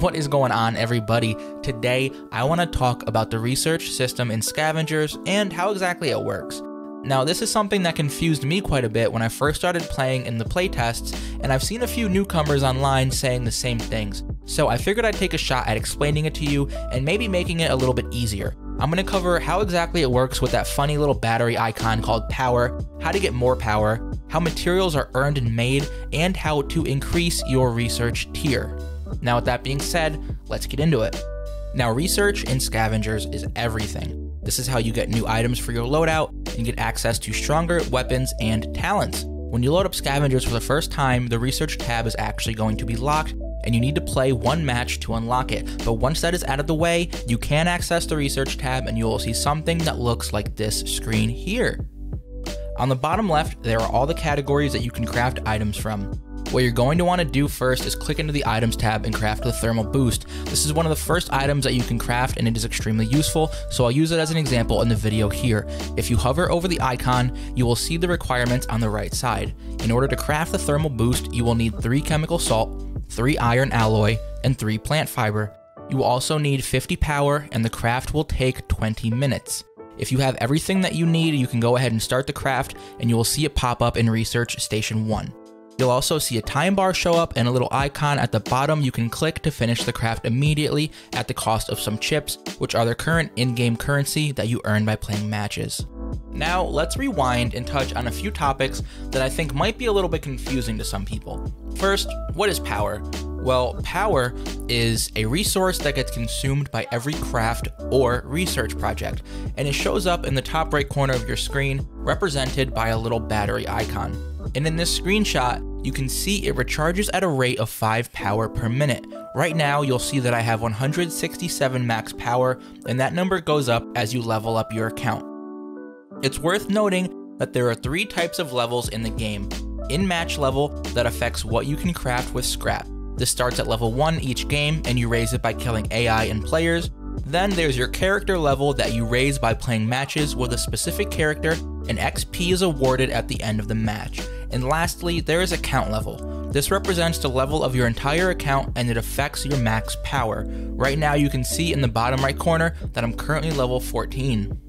What is going on, everybody? Today, I want to talk about the research system in Scavengers and how exactly it works. Now, this is something that confused me quite a bit when I first started playing in the playtests, and I've seen a few newcomers online saying the same things. So I figured I'd take a shot at explaining it to you and maybe making it a little bit easier. I'm going to cover how exactly it works with that funny little battery icon called power, how to get more power, how materials are earned and made, and how to increase your research tier. Now, with that being said, let's get into it. Now, research in Scavengers is everything. This is how you get new items for your loadout and get access to stronger weapons and talents. When you load up Scavengers for the first time, the research tab is actually going to be locked, and you need to play one match to unlock it. But once that is out of the way, you can access the research tab and you will see something that looks like this screen here. On the bottom left, there are all the categories that you can craft items from. What you're going to want to do first is click into the items tab and craft the thermal boost. This is one of the first items that you can craft, and it is extremely useful, so I'll use it as an example in the video here. If you hover over the icon, you will see the requirements on the right side. In order to craft the thermal boost, you will need 3 chemical salt, 3 iron alloy, and 3 plant fiber. You will also need 50 power, and the craft will take 20 minutes. If you have everything that you need, you can go ahead and start the craft, and you will see it pop up in Research Station 1. You'll also see a time bar show up and a little icon at the bottom you can click to finish the craft immediately at the cost of some chips, which are the current in-game currency that you earn by playing matches. Now, let's rewind and touch on a few topics that I think might be a little bit confusing to some people. First, what is power? Well, power is a resource that gets consumed by every craft or research project, and it shows up in the top right corner of your screen, represented by a little battery icon. And in this screenshot, you can see it recharges at a rate of 5 power per minute. Right now, you'll see that I have 167 max power, and that number goes up as you level up your account. It's worth noting that there are 3 types of levels in the game. In-match level that affects what you can craft with scrap. This starts at level 1 each game, and you raise it by killing AI and players. Then there's your character level that you raise by playing matches with a specific character, and XP is awarded at the end of the match. And lastly, there is account level. This represents the level of your entire account, and it affects your max power. Right now you can see in the bottom right corner that I'm currently level 14.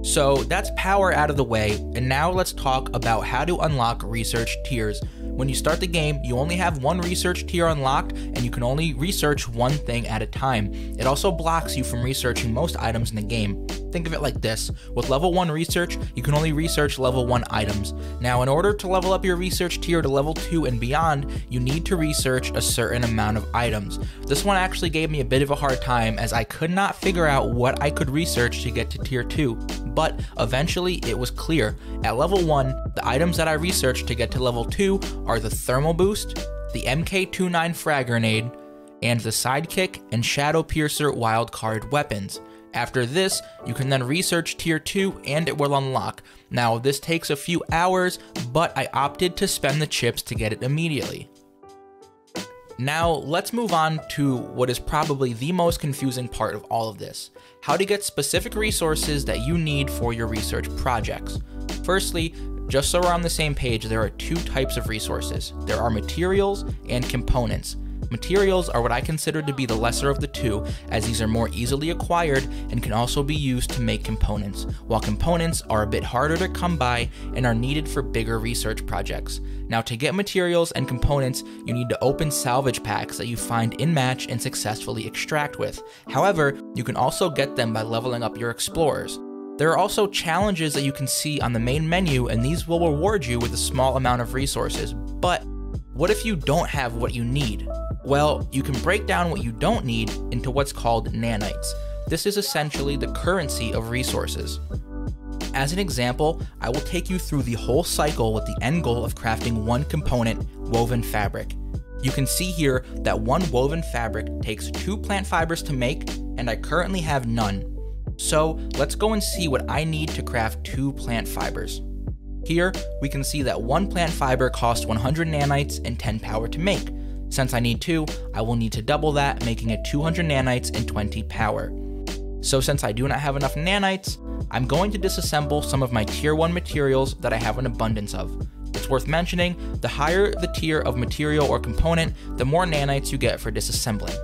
So that's power out of the way, and now let's talk about how to unlock research tiers. When you start the game, you only have one research tier unlocked, and you can only research one thing at a time. It also blocks you from researching most items in the game. Think of it like this: with level 1 research, you can only research level 1 items. Now, in order to level up your research tier to level 2 and beyond, you need to research a certain amount of items. This one actually gave me a bit of a hard time, as I could not figure out what I could research to get to tier 2, but eventually it was clear. At level 1, the items that I researched to get to level 2 are the thermal boost, the MK29 frag grenade, and the sidekick and shadow piercer wildcard weapons. After this, you can then research tier 2 and it will unlock. Now, this takes a few hours, but I opted to spend the chips to get it immediately. Now, let's move on to what is probably the most confusing part of all of this: how to get specific resources that you need for your research projects. Firstly, just so we're on the same page, there are 2 types of resources. There are materials and components. Materials are what I consider to be the lesser of the 2, as these are more easily acquired and can also be used to make components, while components are a bit harder to come by and are needed for bigger research projects. Now, to get materials and components, you need to open salvage packs that you find in-match and successfully extract with. However, you can also get them by leveling up your explorers. There are also challenges that you can see on the main menu, and these will reward you with a small amount of resources. But what if you don't have what you need? Well, you can break down what you don't need into what's called nanites. This is essentially the currency of resources. As an example, I will take you through the whole cycle with the end goal of crafting one component, woven fabric. You can see here that one woven fabric takes 2 plant fibers to make, and I currently have none. So let's go and see what I need to craft 2 plant fibers. Here, we can see that 1 plant fiber costs 100 nanites and 10 power to make. Since I need 2, I will need to double that, making it 200 nanites and 20 power. So since I do not have enough nanites, I'm going to disassemble some of my tier 1 materials that I have an abundance of. It's worth mentioning, the higher the tier of material or component, the more nanites you get for disassembling.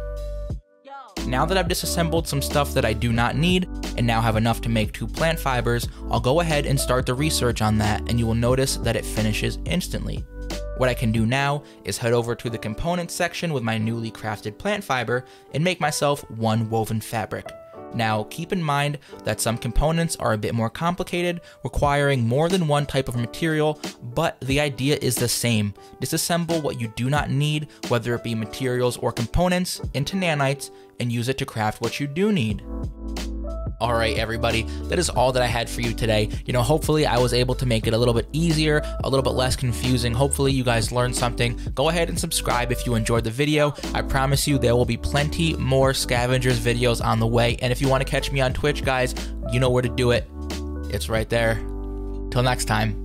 Now that I've disassembled some stuff that I do not need, and now have enough to make 2 plant fibers, I'll go ahead and start the research on that, and you will notice that it finishes instantly. What I can do now is head over to the components section with my newly crafted plant fiber and make myself 1 woven fabric. Now, keep in mind that some components are a bit more complicated, requiring more than 1 type of material, but the idea is the same. Disassemble what you do not need, whether it be materials or components, into nanites, and use it to craft what you do need. Alright everybody, that is all that I had for you today. Hopefully I was able to make it a little bit easier, a little bit less confusing. Hopefully you guys learned something. Go ahead and subscribe if you enjoyed the video. I promise you there will be plenty more Scavengers videos on the way. And if you want to catch me on Twitch, guys, you know where to do it. It's right there. Till next time.